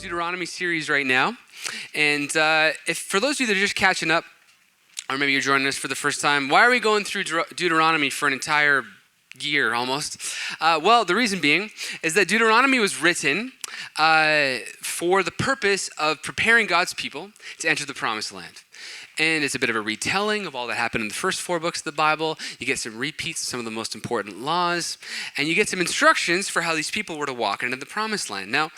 Deuteronomy series right now. And if for those of you that are just catching up, or maybe you're joining us for the first time, why are we going through Deuteronomy for an entire year almost? Well, the reason being is that Deuteronomy was written for the purpose of preparing God's people to enter the promised land. And it's a bit of a retelling of all that happened in the first 4 books of the Bible. You get some repeats of some of the most important laws, and you get some instructions for how these people were to walk into the promised land. Now,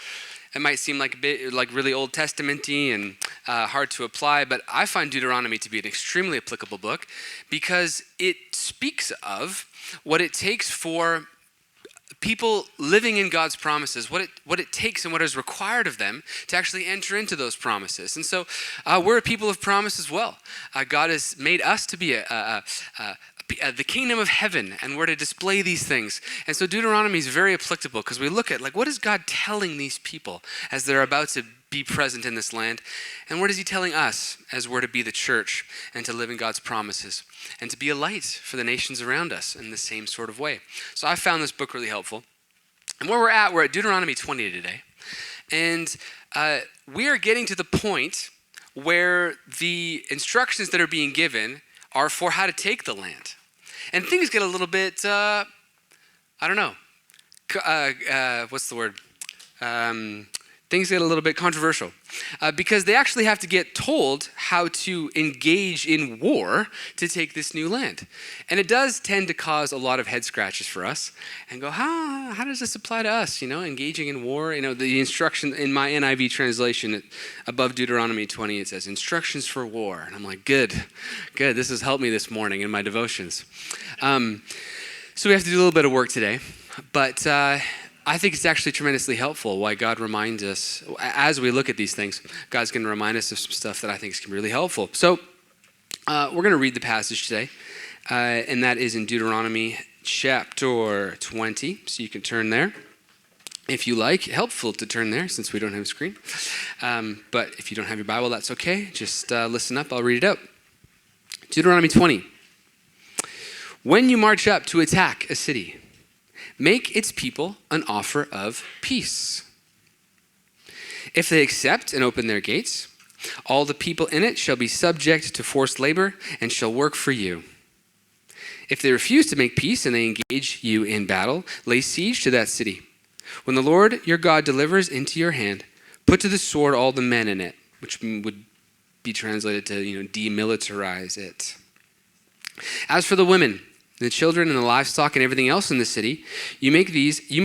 it might seem like a bit like really Old Testament-y and hard to apply, but I find Deuteronomy to be an extremely applicable book because it speaks of what it takes for people living in God's promises, what it takes and what is required of them to actually enter into those promises. And so we're a people of promise as well. God has made us to be the kingdom of heaven, and we're to display these things. And so Deuteronomy is very applicable because we look at, like, what is God telling these people as they're about to be present in this land? And what is he telling us as we're to be the church and to live in God's promises and to be a light for the nations around us in the same sort of way? So I found this book really helpful. And where we're at Deuteronomy 20 today. And we are getting to the point where the instructions that are being given are for how to take the land. And things get a little bit, what's the word? Things get a little bit controversial because they actually have to get told how to engage in war to take this new land. And it does tend to cause a lot of head scratches for us and go, how does this apply to us? Engaging in war. The instruction in my NIV translation above Deuteronomy 20, it says instructions for war. And I'm like, good. This has helped me this morning in my devotions. So we have to do a little bit of work today, but I think it's actually tremendously helpful why God reminds us, as we look at these things, God's going to remind us of some stuff that I think is really helpful. So we're going to read the passage today, and that is in Deuteronomy chapter 20. So you can turn there if you like. Helpful to turn there since we don't have a screen. But if you don't have your Bible, that's okay. Just listen up. I'll read it out. Deuteronomy 20. When you march up to attack a city, make its people an offer of peace. If they accept and open their gates, all the people in it shall be subject to forced labor and shall work for you. If they refuse to make peace and they engage you in battle, lay siege to that city. When the Lord your God delivers into your hand, put to the sword all the men in it, which would be translated to, demilitarize it. As for the women, the children and the livestock and everything else in the city, you may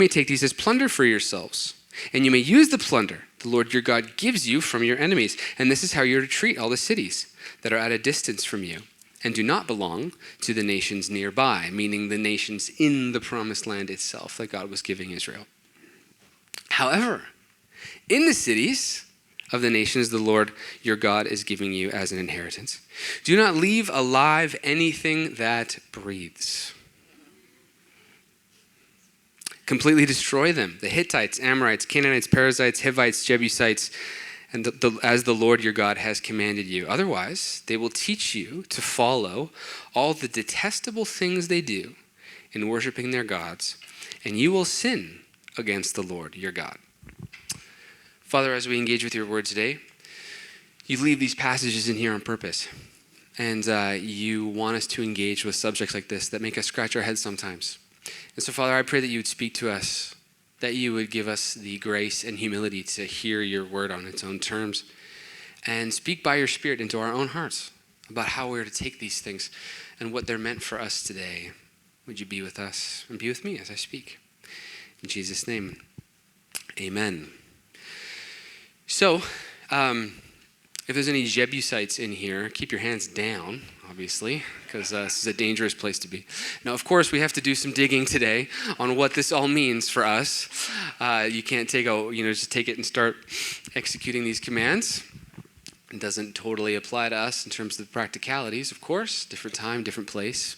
take these as plunder for yourselves. And you may use the plunder the Lord your God gives you from your enemies. And this is how you're to treat all the cities that are at a distance from you and do not belong to the nations nearby, meaning the nations in the promised land itself that God was giving Israel. However, in the cities of the nations the Lord your God is giving you as an inheritance, do not leave alive anything that breathes. Completely destroy them, the Hittites, Amorites, Canaanites, Perizzites, Hivites, Jebusites, and as the Lord your God has commanded you. Otherwise, they will teach you to follow all the detestable things they do in worshiping their gods, and you will sin against the Lord your God. Father, as we engage with your word today, you leave these passages in here on purpose. And you want us to engage with subjects like this that make us scratch our heads sometimes. And so, Father, I pray that you would speak to us, that you would give us the grace and humility to hear your word on its own terms, and speak by your Spirit into our own hearts about how we're to take these things and what they're meant for us today. Would you be with us and be with me as I speak? In Jesus' name, amen. So, if there's any Jebusites in here, keep your hands down, obviously, because this is a dangerous place to be. Now, of course, we have to do some digging today on what this all means for us. You can't just take it and start executing these commands. It doesn't totally apply to us in terms of the practicalities, of course. Different time, different place.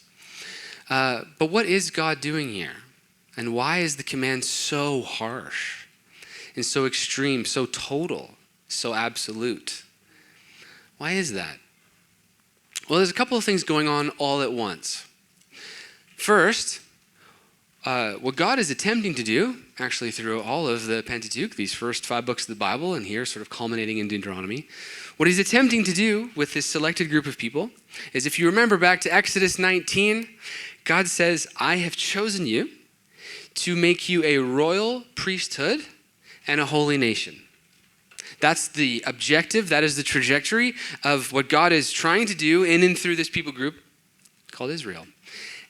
But what is God doing here? And why is the command so harsh and so extreme, so total, so absolute? Why is that? Well, there's a couple of things going on all at once. First, what God is attempting to do, actually through all of the Pentateuch, these first 5 books of the Bible, and here sort of culminating in Deuteronomy, what he's attempting to do with this selected group of people is, if you remember back to Exodus 19, God says, I have chosen you to make you a royal priesthood and a holy nation. That's the objective, that is the trajectory of what God is trying to do in and through this people group called Israel.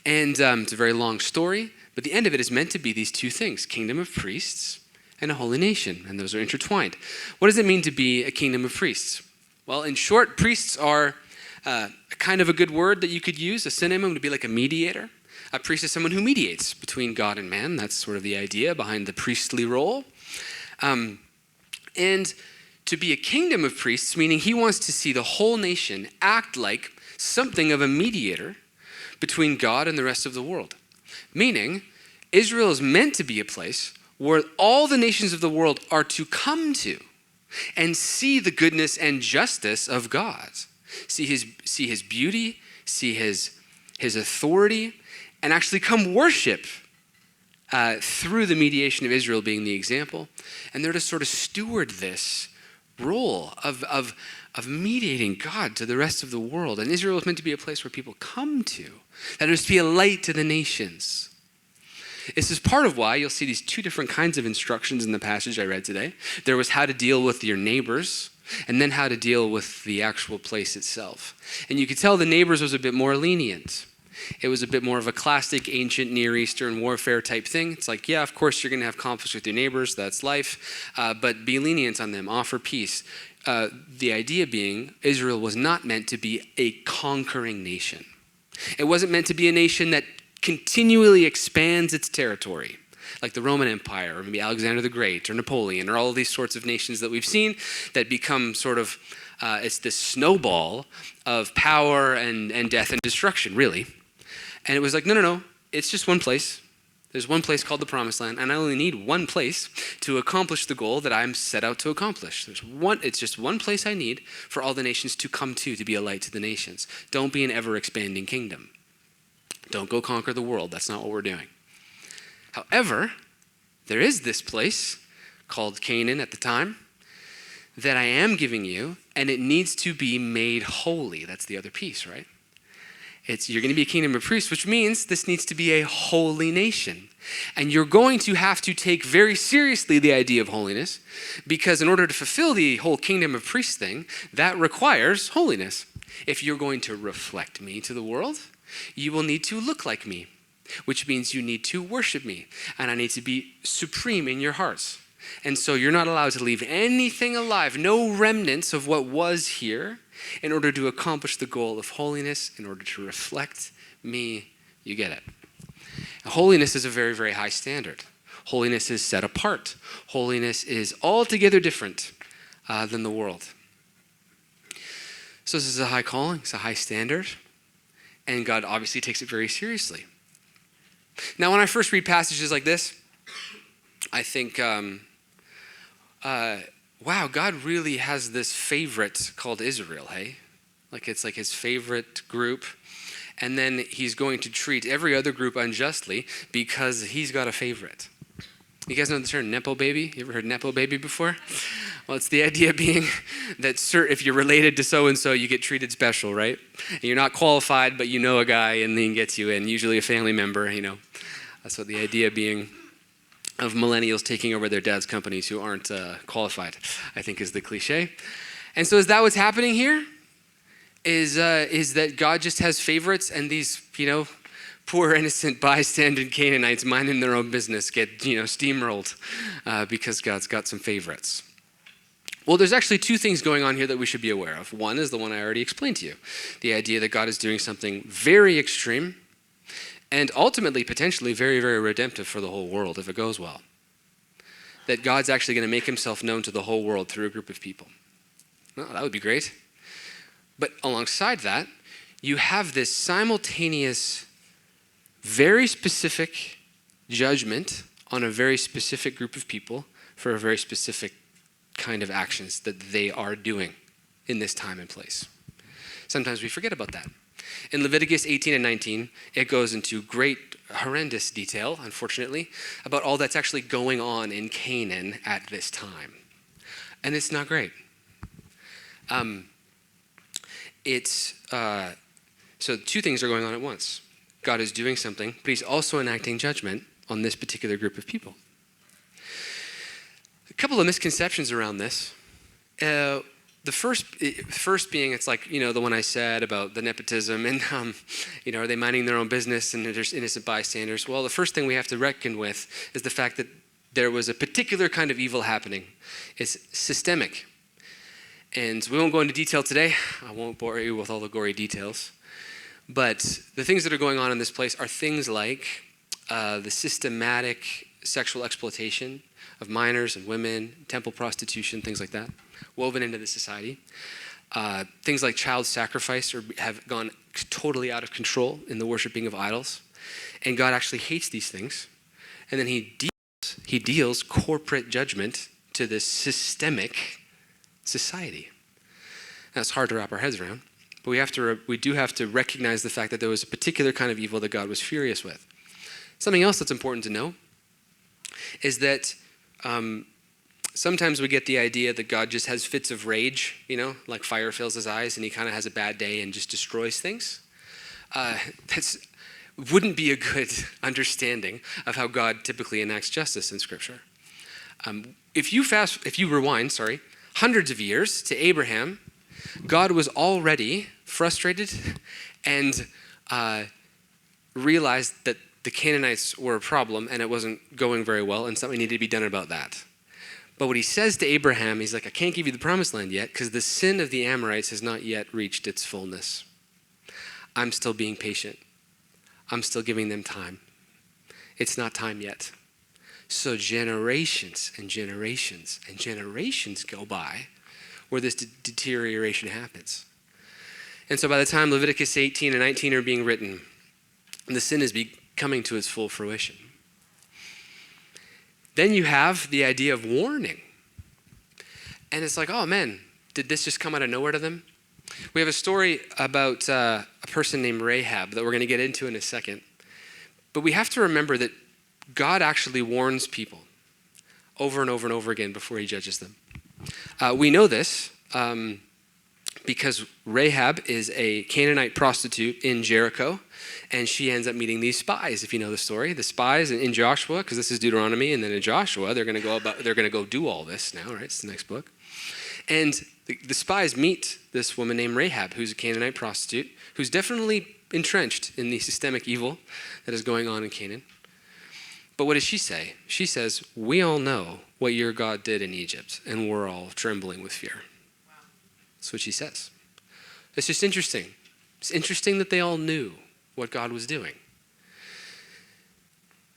And it's a very long story, but the end of it is meant to be these 2 things, kingdom of priests and a holy nation, and those are intertwined. What does it mean to be a kingdom of priests? Well, in short, priests are kind of a good word that you could use. A synonym would be like a mediator. A priest is someone who mediates between God and man. That's sort of the idea behind the priestly role. And to be a kingdom of priests, meaning he wants to see the whole nation act like something of a mediator between God and the rest of the world. Meaning, Israel is meant to be a place where all the nations of the world are to come to and see the goodness and justice of God. See his beauty, see his authority, and actually come worship through the mediation of Israel being the example. And they're to sort of steward this role of mediating God to the rest of the world. And Israel is meant to be a place where people come to, that is to be a light to the nations. This is part of why you'll see these 2 different kinds of instructions in the passage I read today. There was how to deal with your neighbors, and then how to deal with the actual place itself. And you could tell the neighbors was a bit more lenient. It was a bit more of a classic ancient Near Eastern warfare type thing. It's like, yeah, of course you're going to have conflicts with your neighbors. That's life. But be lenient on them. Offer peace. The idea being Israel was not meant to be a conquering nation. It wasn't meant to be a nation that continually expands its territory, like the Roman Empire, or maybe Alexander the Great, or Napoleon, or all of these sorts of nations that we've seen that become sort of, it's this snowball of power and death and destruction, really. And it was like, no, it's just one place. There's one place called the Promised Land, and I only need one place to accomplish the goal that I'm set out to accomplish. It's just one place I need for all the nations to come to be a light to the nations. Don't be an ever-expanding kingdom. Don't go conquer the world. That's not what we're doing. However, there is this place called Canaan at the time that I am giving you, and it needs to be made holy. That's the other piece, right? You're going to be a kingdom of priests, which means this needs to be a holy nation. And you're going to have to take very seriously the idea of holiness, because in order to fulfill the whole kingdom of priests thing, that requires holiness. If you're going to reflect me to the world, you will need to look like me, which means you need to worship me, and I need to be supreme in your hearts. And so you're not allowed to leave anything alive, no remnants of what was here, in order to accomplish the goal of holiness, in order to reflect me. You get it. Holiness is a very, very high standard. Holiness is set apart. Holiness is altogether different than the world. So this is a high calling, it's a high standard, and God obviously takes it very seriously. Now, when I first read passages like this, I think, wow, God really has this favorite called Israel, hey? It's like his favorite group. And then he's going to treat every other group unjustly because he's got a favorite. You guys know the term Nepo baby? You ever heard Nepo baby before? Well, it's the idea being that if you're related to so-and-so, you get treated special, right? And you're not qualified, but you know a guy and then gets you in, usually a family member, you know. That's what the idea being of millennials taking over their dad's companies who aren't qualified, I think is the cliche. And so is that what's happening here? Is that God just has favorites, and these, poor innocent bystander Canaanites minding their own business get, steamrolled because God's got some favorites. Well, there's actually two things going on here that we should be aware of. One is the one I already explained to you, the idea that God is doing something very extreme and ultimately potentially very, very redemptive for the whole world if it goes well. That God's actually going to make himself known to the whole world through a group of people. Well, that would be great. But alongside that, you have this simultaneous, very specific judgment on a very specific group of people for a very specific kind of actions that they are doing in this time and place. Sometimes we forget about that. In Leviticus 18 and 19, it goes into great horrendous detail, unfortunately, about all that's actually going on in Canaan at this time. And it's not great. So two things are going on at once. God is doing something, but he's also enacting judgment on this particular group of people. A couple of misconceptions around this. The first being, it's like, the one I said about the nepotism and, are they minding their own business and there's innocent bystanders? Well, the first thing we have to reckon with is the fact that there was a particular kind of evil happening. It's systemic. And we won't go into detail today. I won't bore you with all the gory details. But the things that are going on in this place are things like the systematic sexual exploitation of minors and women, temple prostitution, things like that, woven into the society. Things like child sacrifice have gone totally out of control in the worshiping of idols. And God actually hates these things. And then he deals corporate judgment to this systemic society. That's hard to wrap our heads around. But we do have to recognize the fact that there was a particular kind of evil that God was furious with. Something else that's important to know is that sometimes we get the idea that God just has fits of rage, like fire fills his eyes and he kind of has a bad day and just destroys things. That wouldn't be a good understanding of how God typically enacts justice in Scripture. If you rewind, hundreds of years to Abraham, God was already frustrated and realized that the Canaanites were a problem and it wasn't going very well and something needed to be done about that. But what he says to Abraham, he's like, I can't give you the promised land yet because the sin of the Amorites has not yet reached its fullness. I'm still being patient. I'm still giving them time. It's not time yet. So generations and generations and generations go by where this deterioration happens. And so by the time Leviticus 18 and 19 are being written, the sin is coming to its full fruition. Then you have the idea of warning. And it's like, oh man, did this just come out of nowhere to them? We have a story about a person named Rahab that we're going to get into in a second. But we have to remember that God actually warns people over and over and over again before he judges them. We know this because Rahab is a Canaanite prostitute in Jericho, and she ends up meeting these spies, if you know the story. The spies in Joshua, because this is Deuteronomy, and then in Joshua, they're going to go do all this now, right? It's the next book. And the spies meet this woman named Rahab, who's a Canaanite prostitute, who's definitely entrenched in the systemic evil that is going on in Canaan. But what does she say? She says, we all know what your God did in Egypt, and we're all trembling with fear. Wow. That's what she says. It's just interesting. It's interesting that they all knew what God was doing.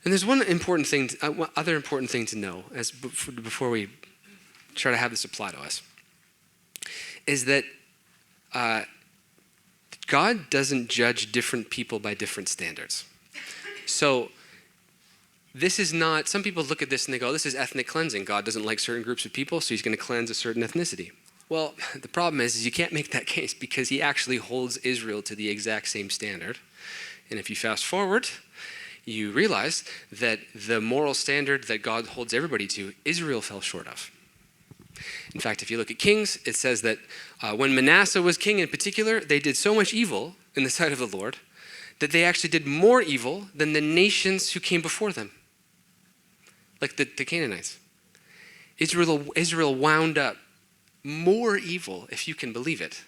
And there's one other important thing to know before we try to have this apply to us, is that God doesn't judge different people by different standards. So this is not, some people look at this and they go, this is ethnic cleansing. God doesn't like certain groups of people, so he's going to cleanse a certain ethnicity. Well, the problem is you can't make that case because he actually holds Israel to the exact same standard. And if you fast forward, you realize that the moral standard that God holds everybody to, Israel fell short of. In fact, if you look at Kings, it says that when Manasseh was king in particular, they did so much evil in the sight of the Lord that they actually did more evil than the nations who came before them. Like the Canaanites. Israel wound up more evil, if you can believe it,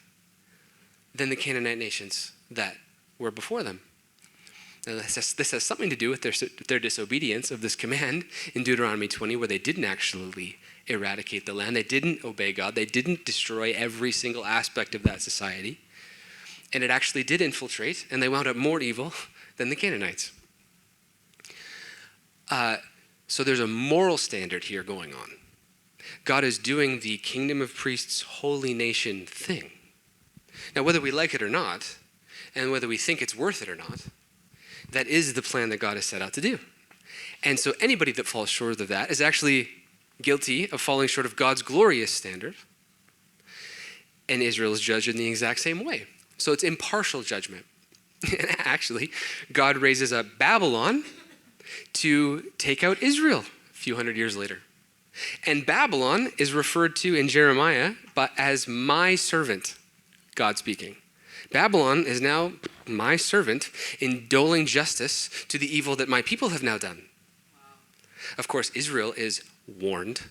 than the Canaanite nations that were before them. Now, this has something to do with their disobedience of this command in Deuteronomy 20, where they didn't actually eradicate the land. They didn't obey God. They didn't destroy every single aspect of that society. And it actually did infiltrate, and they wound up more evil than the Canaanites. So there's a moral standard here going on. God is doing the kingdom of priests, holy nation thing. Now, whether we like it or not, and whether we think it's worth it or not, that is the plan that God has set out to do. And so anybody that falls short of that is actually guilty of falling short of God's glorious standard. And Israel is judged in the exact same way. So it's impartial judgment. Actually, God raises up Babylon to take out Israel a few hundred years later. And Babylon is referred to in Jeremiah but as my servant, God speaking. Babylon is now my servant in doling justice to the evil that my people have now done. Of course, Israel is warned.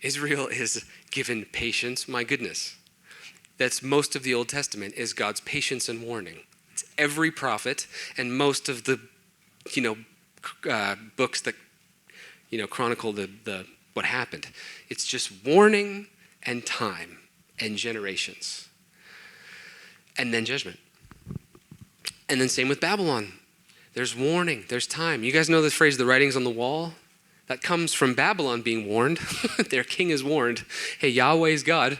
Israel is given patience. My goodness. That's most of the Old Testament is God's patience and warning. It's every prophet and most of the, books that, chronicle the what happened. It's just warning and time and generations. And then judgment. And then same with Babylon. There's warning, there's time. You guys know this phrase, the writings on the wall? That comes from Babylon being warned. Their king is warned. Hey, Yahweh's God.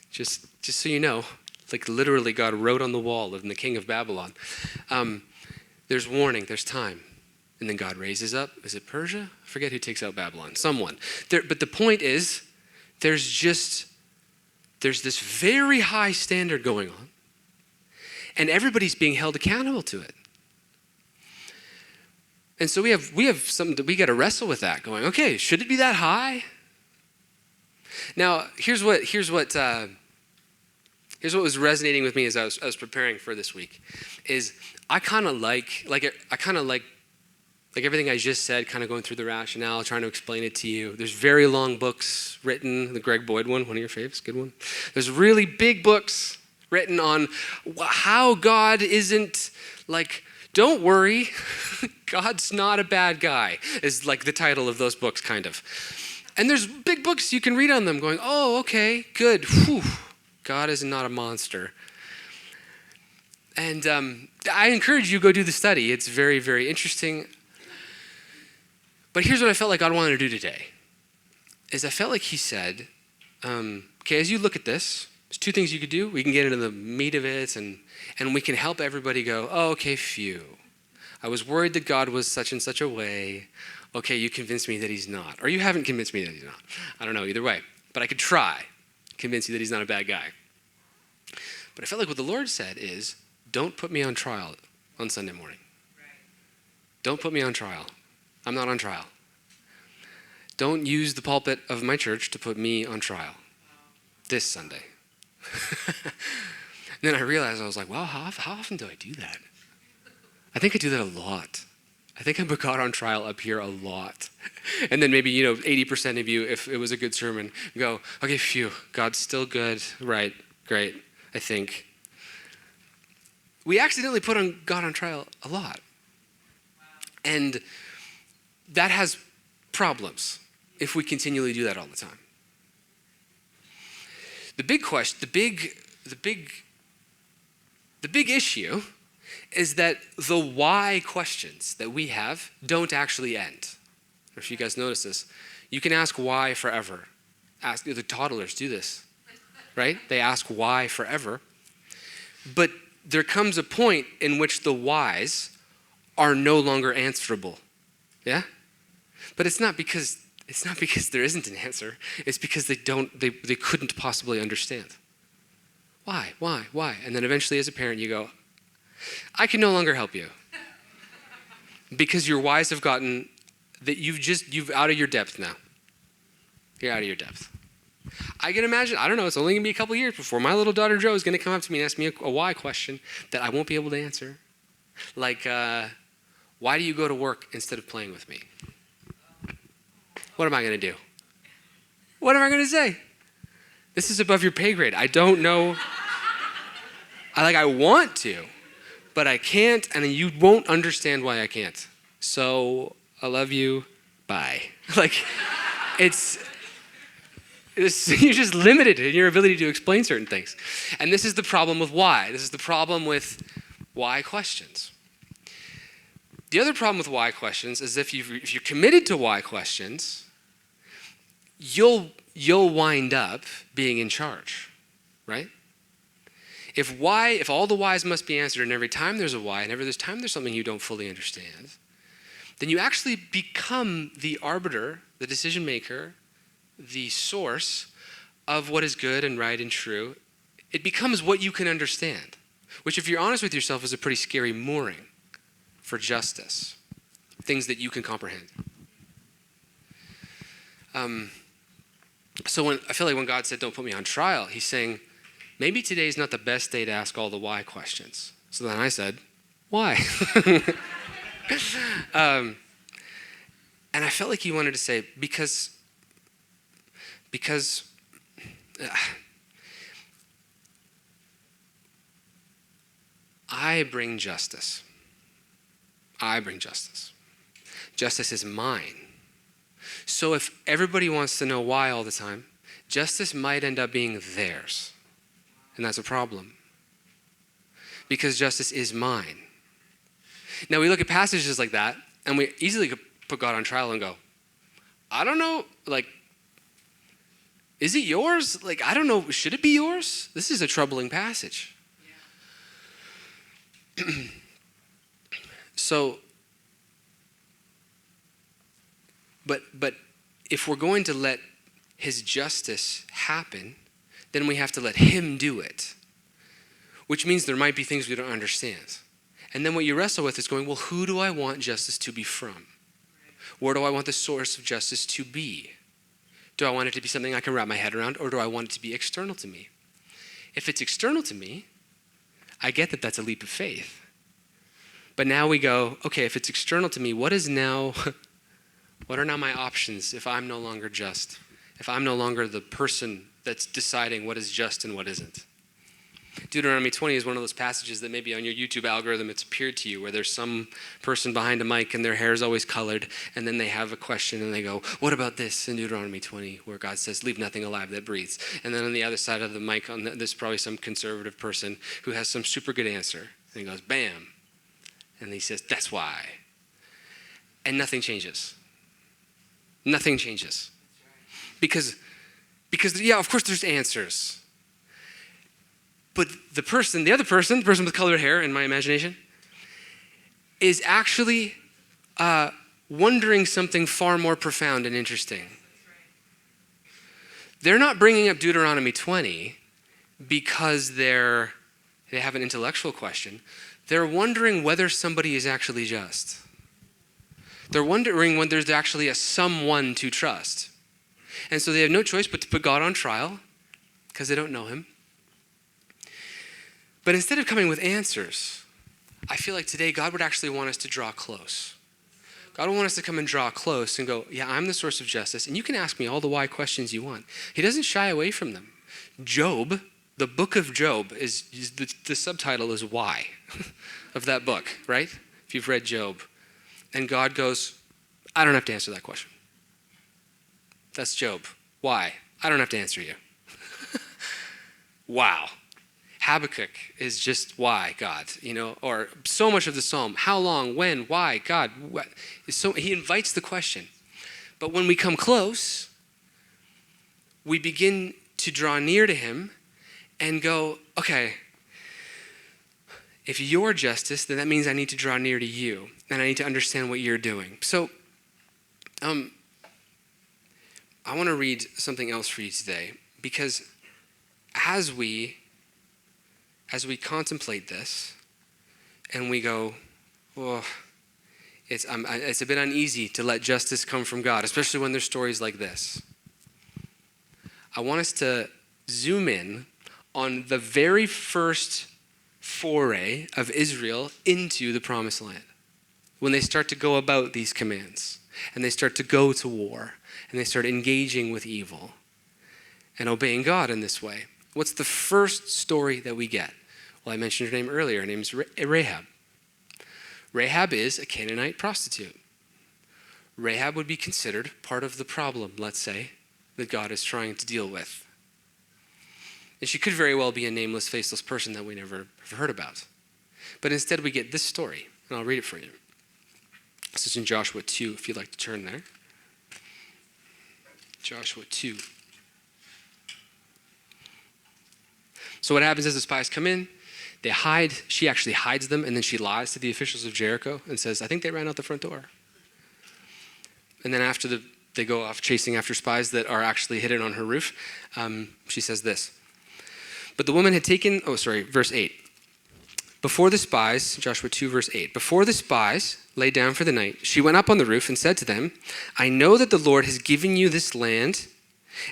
Just so you know, like literally God wrote on the wall of the king of Babylon. There's warning, there's time. And then God raises up, is it Persia? I forget who takes out Babylon, someone. But the point is, there's this very high standard going on. And everybody's being held accountable to it. And so we have something that we got to wrestle with that going, okay, should it be that high? Now, here's what was resonating with me as I was preparing for this week is I kind of like everything I just said, kind of going through the rationale, trying to explain it to you. There's very long books written, the Greg Boyd one of your faves, good one. There's really big books written on how God isn't like, don't worry, God's not a bad guy, is like the title of those books, kind of. And there's big books you can read on them going, oh, okay, good. Whew. God is not a monster. And I encourage you to go do the study. It's very, very interesting. But here's what I felt like God wanted to do today, is I felt like he said, okay, as you look at this, there's two things you could do. We can get into the meat of it, and we can help everybody go, oh, okay, phew. I was worried that God was such and such a way. Okay, you convinced me that he's not. Or you haven't convinced me that he's not. I don't know, either way. But I could try convince you that he's not a bad guy. But I felt like what the Lord said is, don't put me on trial on Sunday morning. Don't put me on trial. I'm not on trial. Don't use the pulpit of my church to put me on trial this Sunday. And then I realized, I was like, wow, how often do I do that? I think I do that a lot. I think I put God on trial up here a lot. And then maybe, 80% of you, if it was a good sermon, go, okay, phew, God's still good. Right, great, I think. We accidentally put God on trial a lot. And that has problems if we continually do that all the time. The big question, the big issue is that the why questions that we have don't actually end. If you guys notice this, you can ask why forever. The toddlers do this, right? They ask why forever. But there comes a point in which the whys are no longer answerable. Yeah? But it's not because there isn't an answer. It's because they couldn't possibly understand. Why? And then eventually as a parent you go, I can no longer help you. Because your whys have gotten that you've out of your depth now. You're out of your depth. I can imagine, I don't know, it's only gonna be a couple years before my little daughter Jo is gonna come up to me and ask me a why question that I won't be able to answer. Like, why do you go to work instead of playing with me? What am I gonna do? What am I gonna say? This is above your pay grade. I don't know. I want to, but I can't, and you won't understand why I can't. So, I love you, bye. You're just limited in your ability to explain certain things. And this is the problem with why. This is the problem with why questions. The other problem with why questions is if you're committed to why questions, you'll wind up being in charge, right? If all the whys must be answered, and every time there's a why, and every time there's something you don't fully understand, then you actually become the arbiter, the decision maker, the source of what is good and right and true. It becomes what you can understand. which if you're honest with yourself is a pretty scary mooring for justice, things that you can comprehend. So I feel like when God said, don't put me on trial, he's saying, maybe today's not the best day to ask all the why questions. So then I said, why? And I felt like he wanted to say, because I bring justice. I bring justice. Justice is mine. So if everybody wants to know why all the time, justice might end up being theirs. And that's a problem. Because justice is mine. Now we look at passages like that, and we easily could put God on trial and go, I don't know, like, is it yours? Like, I don't know, should it be yours? This is a troubling passage. Yeah. So, but if we're going to let his justice happen, then we have to let him do it, which means there might be things we don't understand. And then what you wrestle with is going, well, who do I want justice to be from? Where do I want the source of justice to be? Do I want it to be something I can wrap my head around, or do I want it to be external to me? If it's external to me, I get that that's a leap of faith. But now we go, okay, if it's external to me, what are now my options if I'm no longer just? If I'm no longer the person that's deciding what is just and what isn't? Deuteronomy 20 is one of those passages that maybe on your YouTube algorithm it's appeared to you, where there's some person behind a mic and their hair is always colored, and then they have a question and they go, what about this in Deuteronomy 20, where God says, leave nothing alive that breathes. And then on the other side of the mic, there's probably some conservative person who has some super good answer. And he goes, bam. And he says, that's why. And nothing changes. Nothing changes. Because yeah, of course there's answers. But the other person with colored hair in my imagination, is actually wondering something far more profound and interesting. They're not bringing up Deuteronomy 20 because they have an intellectual question. They're wondering whether somebody is actually just. They're wondering when there's actually a someone to trust. And so they have no choice but to put God on trial because they don't know him. But instead of coming with answers, I feel like today God would actually want us to draw close. God would want us to come and draw close and go, yeah, I'm the source of justice, and you can ask me all the why questions you want. He doesn't shy away from them. Job, the book of Job, the subtitle is why of that book, right? If you've read Job. And God goes, I don't have to answer that question. That's Job. Why? I don't have to answer you. Wow. Habakkuk is just why, God, or so much of the psalm. How long, when, why, God. What? So he invites the question. But when we come close, we begin to draw near to him and go, okay, if you're justice, then that means I need to draw near to you, and I need to understand what you're doing. So I want to read something else for you today, because as we contemplate this and we go, oh, it's a bit uneasy to let justice come from God, especially when there's stories like this. I want us to zoom in on the very first foray of Israel into the promised land. When they start to go about these commands and they start to go to war and they start engaging with evil and obeying God in this way. What's the first story that we get? Well, I mentioned her name earlier. Her name is Rahab. Rahab is a Canaanite prostitute. Rahab would be considered part of the problem, let's say, that God is trying to deal with. And she could very well be a nameless, faceless person that we never have heard about. But instead we get this story, and I'll read it for you. This is in Joshua 2, if you'd like to turn there. Joshua 2. So what happens is the spies come in, they hide, she actually hides them, and then she lies to the officials of Jericho and says, I think they ran out the front door. And then after they go off chasing after spies that are actually hidden on her roof, she says this. But the woman had taken, verse 8. Before the spies, Joshua 2, verse 8, before the spies lay down for the night, she went up on the roof and said to them, I know that the Lord has given you this land,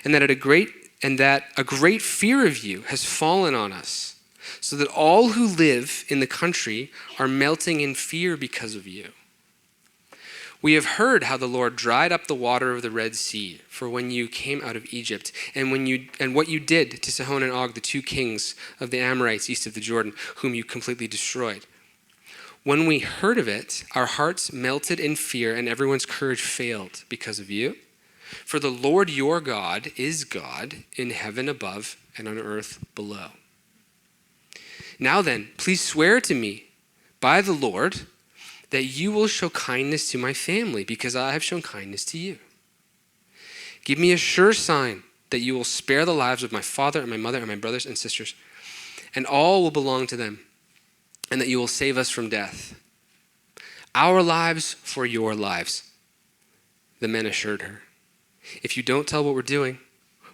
and that a great fear of you has fallen on us, so that all who live in the country are melting in fear because of you. We have heard how the Lord dried up the water of the Red Sea for when you came out of Egypt, and what you did to Sihon and Og, the two kings of the Amorites east of the Jordan, whom you completely destroyed. When we heard of it, our hearts melted in fear, and everyone's courage failed because of you. For the Lord your God is God in heaven above and on earth below. Now then, please swear to me by the Lord that you will show kindness to my family, because I have shown kindness to you. Give me a sure sign that you will spare the lives of my father and my mother and my brothers and sisters, and all will belong to them, and that you will save us from death. Our lives for your lives. The men assured her, if you don't tell what we're doing,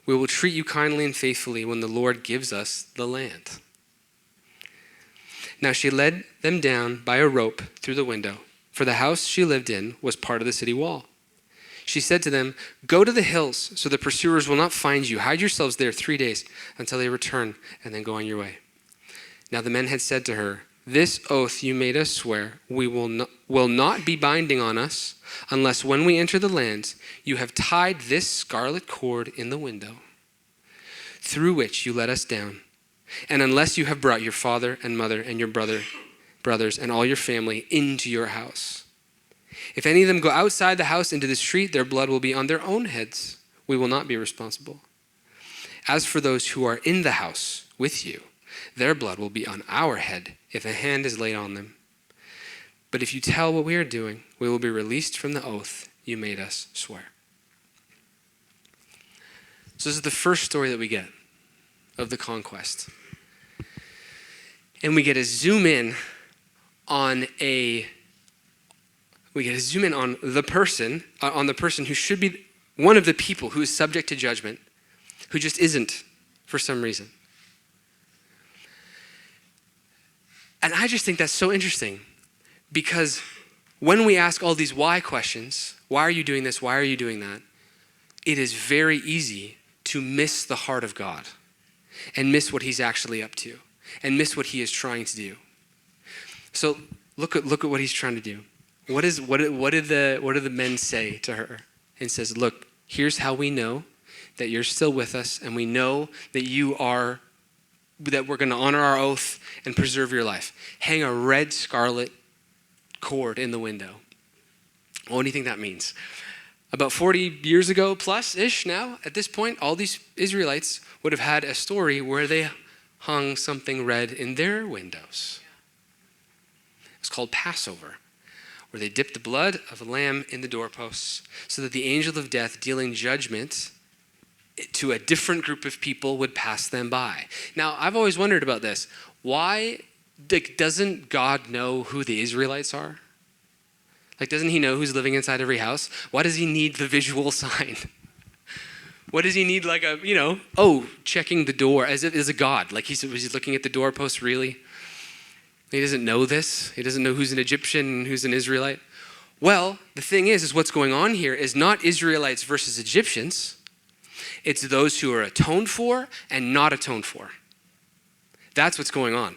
we will treat you kindly and faithfully when the Lord gives us the land. Now she led them down by a rope through the window, for the house she lived in was part of the city wall. She said to them, go to the hills so the pursuers will not find you. Hide yourselves there 3 days until they return, and then go on your way. Now the men had said to her, this oath you made us swear will not be binding on us unless when we enter the land you have tied this scarlet cord in the window through which you let us down. And unless you have brought your father and mother and your brothers and all your family into your house. If any of them go outside the house into the street, their blood will be on their own heads. We will not be responsible. As for those who are in the house with you, their blood will be on our head if a hand is laid on them. But if you tell what we are doing, we will be released from the oath you made us swear. So this is the first story that we get of the conquest. And we get to zoom in on the person who should be one of the people who is subject to judgment, who just isn't for some reason. And I just think that's so interesting, because when we ask all these why questions, why are you doing this, why are you doing that, it is very easy to miss the heart of God and miss what he's actually up to and miss what he is trying to do. So look at what he's trying to do. What do the men say to her? And says, look, here's how we know that you're still with us, and we know that we're going to honor our oath and preserve your life. Hang a red scarlet cord in the window. What do you think that means? About 40 years ago plus-ish now, at this point, all these Israelites would have had a story where they hung something red in their windows. It's called Passover, where they dipped the blood of a lamb in the doorposts so that the angel of death dealing judgment to a different group of people would pass them by. Now, I've always wondered about this. Why doesn't God know who the Israelites are? Doesn't he know who's living inside every house? Why does he need the visual sign? What does he need, checking the door as if as a God? He's looking at the doorpost, really? He doesn't know this. He doesn't know who's an Egyptian and who's an Israelite. Well, the thing is what's going on here is not Israelites versus Egyptians. It's those who are atoned for and not atoned for. That's what's going on.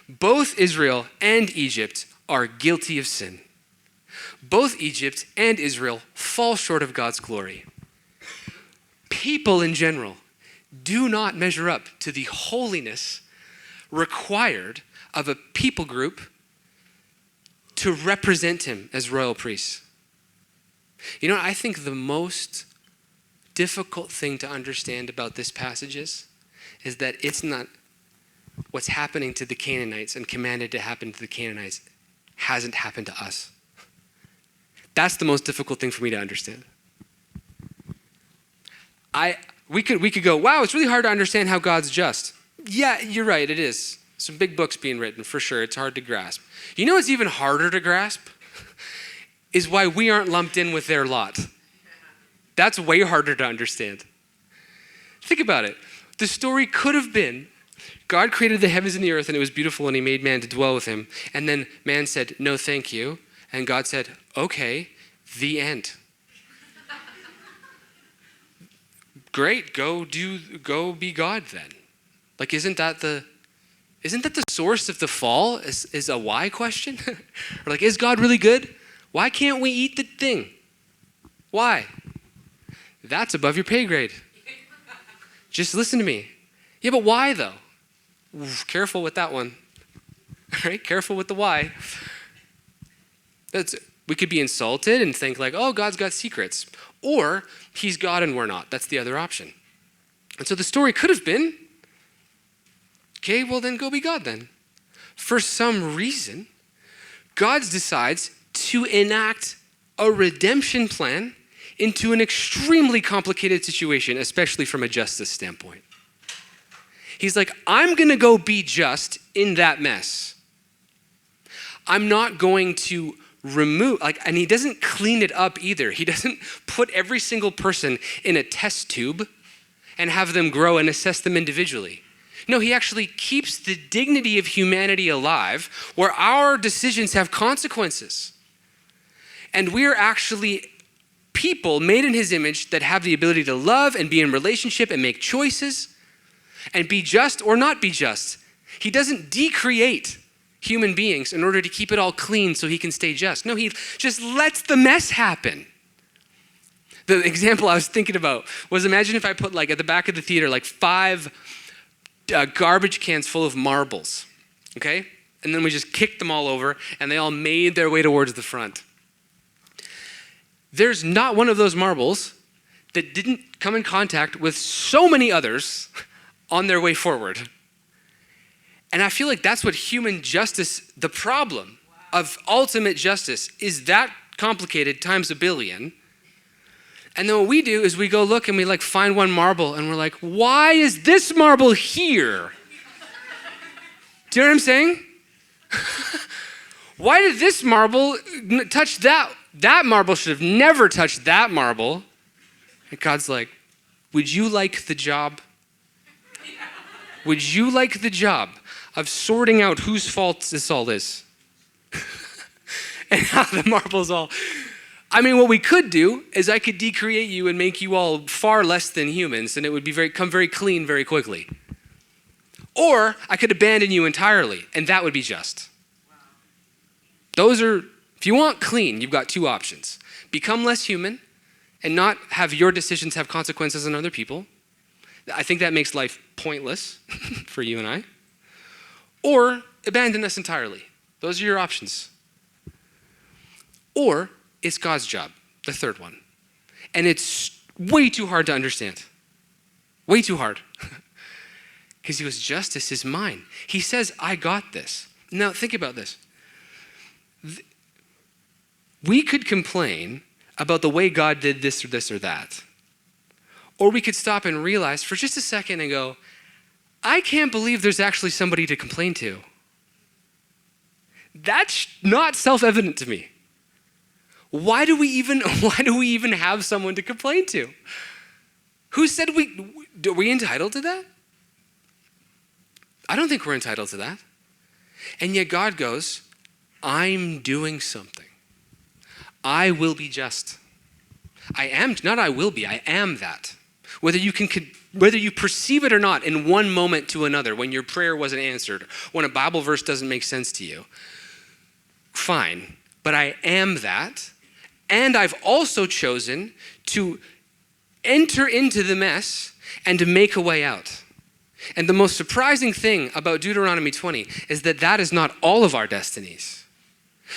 Both Israel and Egypt are guilty of sin. Both Egypt and Israel fall short of God's glory. People in general do not measure up to the holiness required of a people group to represent him as royal priests. I think the most difficult thing to understand about this passage is that it's not what's happening to the Canaanites and commanded to happen to the Canaanites hasn't happened to us. That's the most difficult thing for me to understand. We could go, wow, it's really hard to understand how God's just. Yeah, you're right, it is. Some big books being written, for sure. It's hard to grasp. You know what's even harder to grasp? Is why we aren't lumped in with their lot. That's way harder to understand. Think about it. The story could have been God created the heavens and the earth, and it was beautiful, and he made man to dwell with him. And then man said, no, thank you. And God said, okay, the end. Great, go be God then. Like, isn't that the source of the fall? Is a why question? Or like, is God really good? Why can't we eat the thing? Why? That's above your pay grade. Just listen to me. Yeah, but why though? Careful with that one. All right, careful with the why. We could be insulted and think like, oh, God's got secrets. Or he's God and we're not. That's the other option. And so the story could have been, okay, well then go be God then. For some reason, God decides to enact a redemption plan into an extremely complicated situation, especially from a justice standpoint. He's like, I'm going to go be just in that mess. I'm not going to remove, and he doesn't clean it up either. He doesn't put every single person in a test tube and have them grow and assess them individually. No, he actually keeps the dignity of humanity alive where our decisions have consequences. And we're actually people made in his image that have the ability to love and be in relationship and make choices and be just or not be just. He doesn't decreate human beings in order to keep it all clean so he can stay just. No, he just lets the mess happen. The example I was thinking about was, imagine if I put at the back of the theater 5 garbage cans full of marbles, okay? And then we just kicked them all over and they all made their way towards the front. There's not one of those marbles that didn't come in contact with so many others on their way forward. And I feel like that's what human justice, the problem of ultimate justice, is that complicated times a billion. And then what we do is we go look and we find one marble and we're like, why is this marble here? Do you know what I'm saying? Why did this marble touch that? That marble should have never touched that marble. And God's like, would you like the job? Would you like the job of sorting out whose fault this all is? And how the marbles all... what we could do is I could decreate you and make you all far less than humans, and it would become very clean very quickly. Or I could abandon you entirely, and that would be just. Those are, if you want clean, you've got 2 options. Become less human and not have your decisions have consequences on other people. I think that makes life pointless for you and I. Or abandon us entirely. Those are your options. Or it's God's job, the third one. And it's way too hard to understand. Way too hard. Because he goes, justice is mine. He says, I got this. Now think about this. We could complain about the way God did this or that. Or we could stop and realize for just a second and go, I can't believe there's actually somebody to complain to. That's not self-evident to me. Why do we even have someone to complain to? Who said are we entitled to that? I don't think we're entitled to that. And yet God goes, I'm doing something. I will be just. I am that. Whether you perceive it or not in one moment to another, when your prayer wasn't answered, when a Bible verse doesn't make sense to you, fine. But I am that. And I've also chosen to enter into the mess and to make a way out. And the most surprising thing about Deuteronomy 20 is that is not all of our destinies.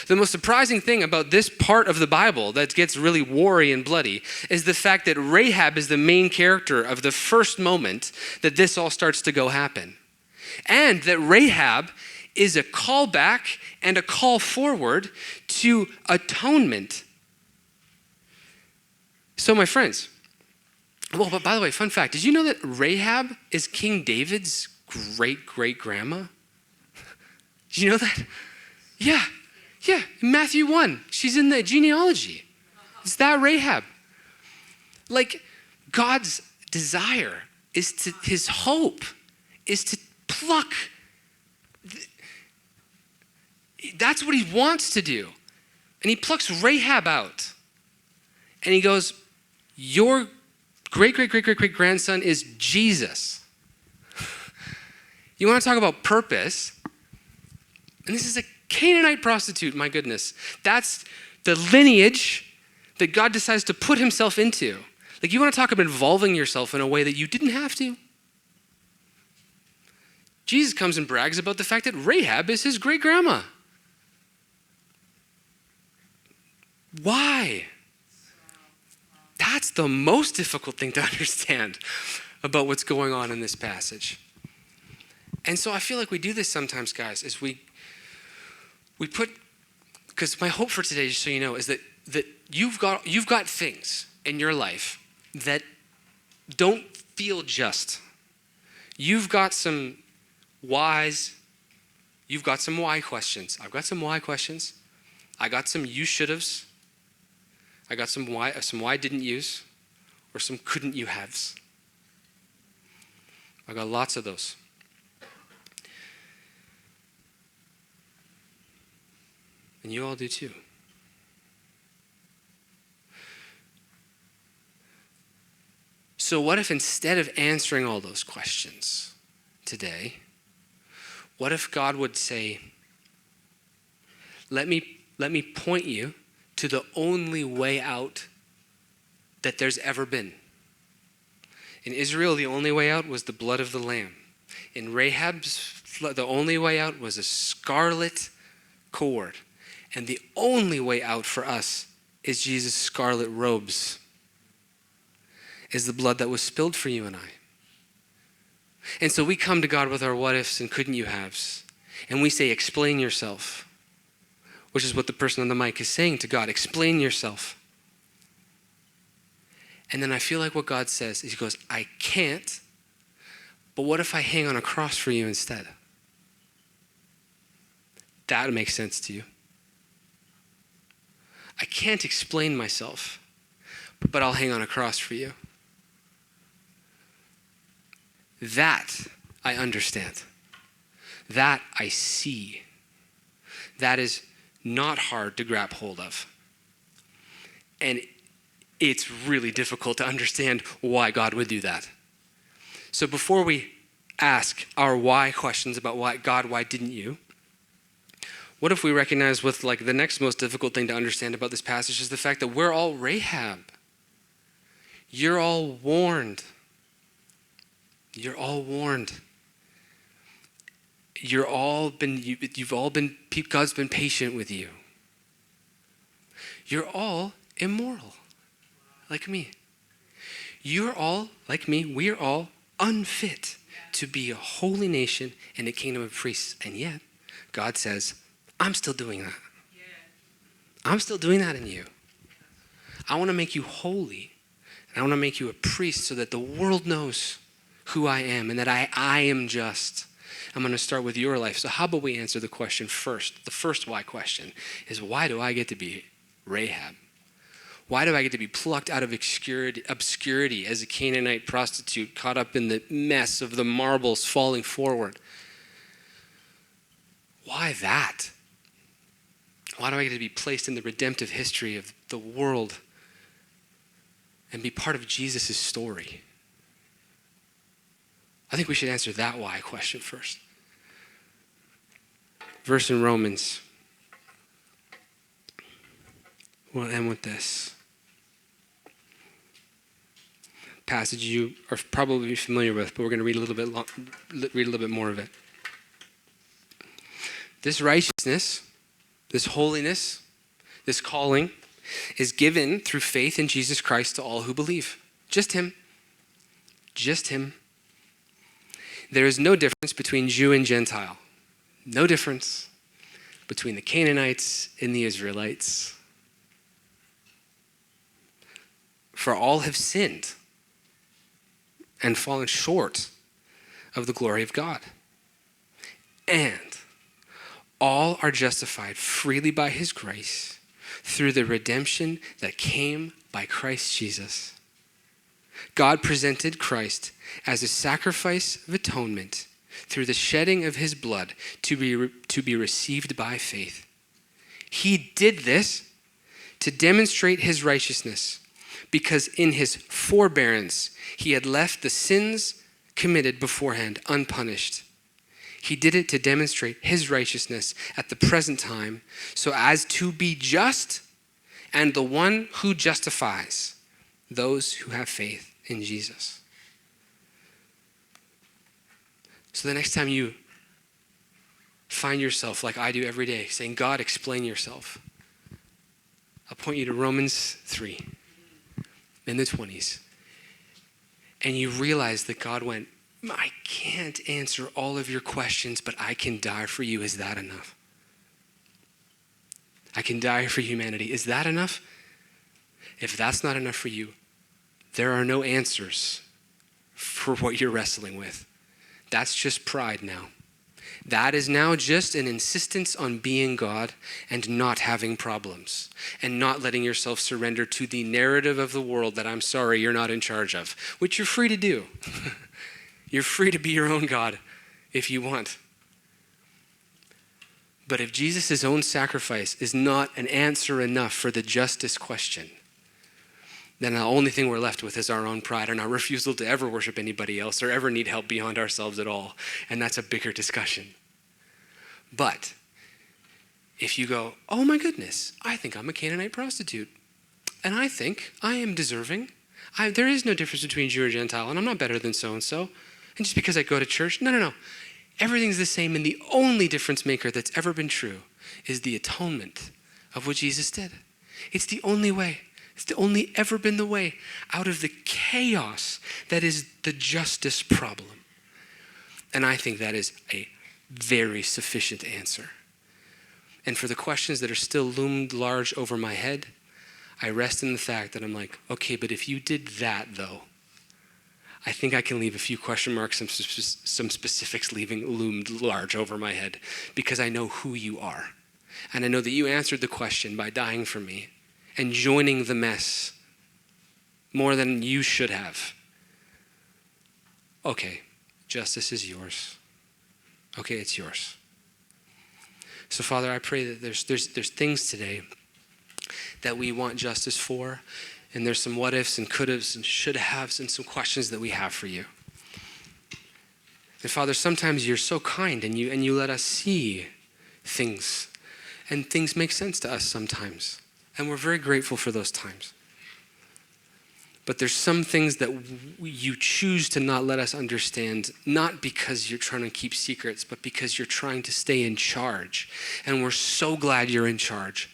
The most surprising thing about this part of the Bible that gets really gory and bloody is the fact that Rahab is the main character of the first moment that this all starts to go happen. And that Rahab is a call back and a call forward to atonement. So my friends, but by the way, fun fact, did you know that Rahab is King David's great-great-grandma? Did you know that? Yeah, in Matthew 1, she's in the genealogy. It's that Rahab. God's desire his hope is to pluck. That's what he wants to do. And he plucks Rahab out. And he goes, your great-great-great-great-great-grandson is Jesus. You want to talk about purpose? And this is a Canaanite prostitute, my goodness. That's the lineage that God decides to put himself into. Like, you want to talk about involving yourself in a way that you didn't have to? Jesus comes and brags about the fact that Rahab is his great-grandma. Why? That's the most difficult thing to understand about what's going on in this passage. And so I feel like we do this sometimes, guys, is we put, because my hope for today, just so you know, is that you've got things in your life that don't feel just. You've got some whys. You've got some why questions. I've got some why questions. I got some you should-haves. I got some why didn't yous, or some couldn't you haves. I got lots of those. And you all do too. So what if instead of answering all those questions today, what if God would say, let me point you to the only way out that there's ever been. In Israel, the only way out was the blood of the lamb. In Rahab's, the only way out was a scarlet cord. And the only way out for us is Jesus' scarlet robes, is the blood that was spilled for you and I. And so we come to God with our what ifs and couldn't you haves. And we say, explain yourself. Which is what the person on the mic is saying to God. Explain yourself. And then I feel like what God says is he goes, I can't, but what if I hang on a cross for you instead? That makes sense to you. I can't explain myself, but I'll hang on a cross for you. That I understand. That I see. That is not hard to grab hold of. And it's really difficult to understand why God would do that. So before we ask our why questions about why didn't you? What if we recognize with the next most difficult thing to understand about this passage is the fact that we're all Rahab. You're all warned. You're all warned. God's been patient with you. You're all immoral, like me. You're all, like me, we're all unfit to be a holy nation and a kingdom of priests. And yet, God says, I'm still doing that. I'm still doing that in you. I want to make you holy. And I want to make you a priest so that the world knows who I am and that I am just. I'm going to start with your life. So how about we answer the question first? The first why question is, why do I get to be Rahab? Why do I get to be plucked out of obscurity as a Canaanite prostitute caught up in the mess of the marbles falling forward? Why that? Why do I get to be placed in the redemptive history of the world and be part of Jesus' story? I think we should answer that why question first. Verse in Romans. We'll end with this. Passage you are probably familiar with, but we're going to read a little bit more of it. This righteousness, this holiness, this calling is given through faith in Jesus Christ to all who believe. Just him. Just him. There is no difference between Jew and Gentile. No difference between the Canaanites and the Israelites. For all have sinned and fallen short of the glory of God. And all are justified freely by his grace through the redemption that came by Christ Jesus. God presented Christ as a sacrifice of atonement through the shedding of his blood to be received by faith. He did this to demonstrate his righteousness, because in his forbearance he had left the sins committed beforehand unpunished. He did it to demonstrate his righteousness at the present time, so as to be just and the one who justifies those who have faith in Jesus. So the next time you find yourself, like I do every day, saying, God, explain yourself, I'll point you to Romans 3 in the 20s. And you realize that God went, I can't answer all of your questions, but I can die for you. Is that enough? I can die for humanity. Is that enough? If that's not enough for you, there are no answers for what you're wrestling with. That's just pride now. That is now just an insistence on being God and not having problems and not letting yourself surrender to the narrative of the world that I'm sorry you're not in charge of, which you're free to do. You're free to be your own God if you want. But if Jesus' own sacrifice is not an answer enough for the justice question, then the only thing we're left with is our own pride and our refusal to ever worship anybody else or ever need help beyond ourselves at all. And that's a bigger discussion. But if you go, oh my goodness, I think I'm a Canaanite prostitute, and I think I am deserving. There is no difference between Jew or Gentile, and I'm not better than so-and-so. And just because I go to church, no. Everything's the same, and the only difference maker that's ever been true is the atonement of what Jesus did. It's the only way. It's the only ever been the way out of the chaos that is the justice problem. And I think that is a very sufficient answer. And for the questions that are still loomed large over my head, I rest in the fact that I'm like, okay, but if you did that though, I think I can leave a few question marks, some specifics loomed large over my head, because I know who you are. And I know that you answered the question by dying for me and joining the mess more than you should have. Okay, justice is yours. Okay, it's yours. So Father, I pray that there's things today that we want justice for, and there's some what ifs and could haves and should haves and some questions that we have for you. And Father, sometimes you're so kind and you let us see things, and things make sense to us sometimes. And we're very grateful for those times. But there's some things that you choose to not let us understand, not because you're trying to keep secrets, but because you're trying to stay in charge. And we're so glad you're in charge.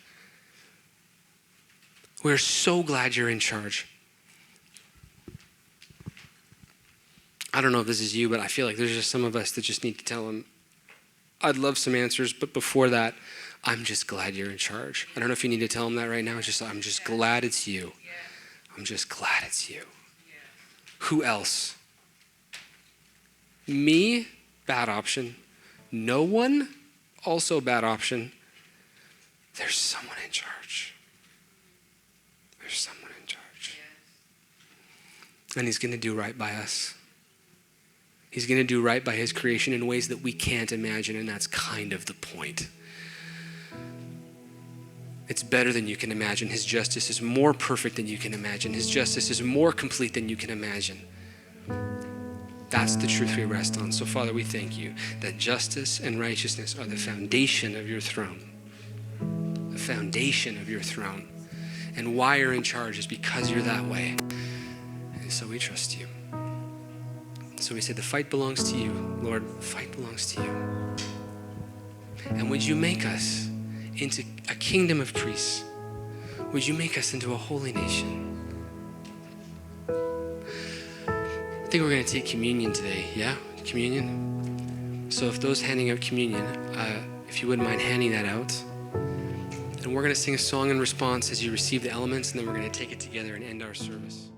We're so glad you're in charge. I don't know if this is you, but I feel like there's just some of us that just need to tell him, I'd love some answers, but before that, I'm just glad you're in charge. I don't know if you need to tell him that right now. It's just, I'm just glad it's you. I'm just glad it's you. Who else? Me? Bad option. No one? Also bad option. There's someone in charge. There's someone in charge. And he's going to do right by us. He's going to do right by his creation in ways that we can't imagine, and that's kind of the point. It's better than you can imagine. His justice is more perfect than you can imagine. His justice is more complete than you can imagine. That's the truth we rest on. So Father, we thank you that justice and righteousness are the foundation of your throne. The foundation of your throne. And why you're in charge is because you're that way. And so we trust you. So we say the fight belongs to you. Lord, the fight belongs to you. And would you make us into a kingdom of priests? Would you make us into a holy nation? I think we're going to take communion today. Yeah? Communion. So if those handing out communion, if you wouldn't mind handing that out. And we're going to sing a song in response as you receive the elements, and then we're going to take it together and end our service.